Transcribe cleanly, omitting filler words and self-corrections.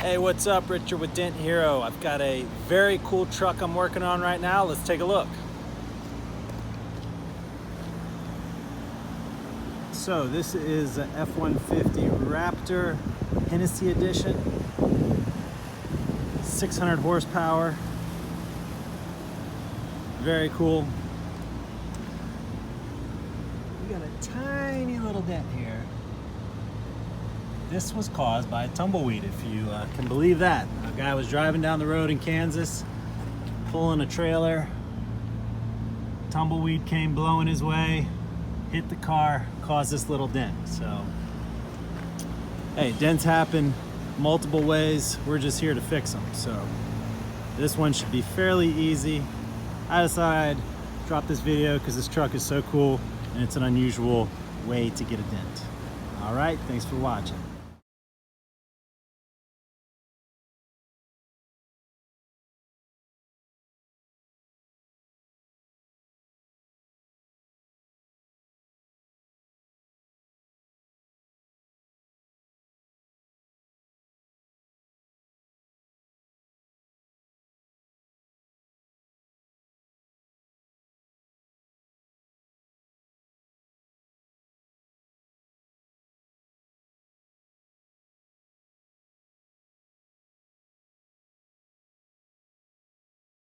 Hey, what's up? Richard with Dent Hero. I've got a very cool truck I'm working on right now. Let's take a look. So this is an F-150 Raptor Hennessey edition. 600 horsepower. Very cool. We got a tiny little dent here. This was caused by a tumbleweed, if you can believe that. A guy was driving down the road in Kansas, pulling a trailer. Tumbleweed came blowing his way, hit the car, caused this little dent. So, hey, dents happen multiple ways. We're just here to fix them. So, this one should be fairly easy. I decided I'd drop this video because this truck is so cool and it's an unusual way to get a dent. All right, thanks for watching.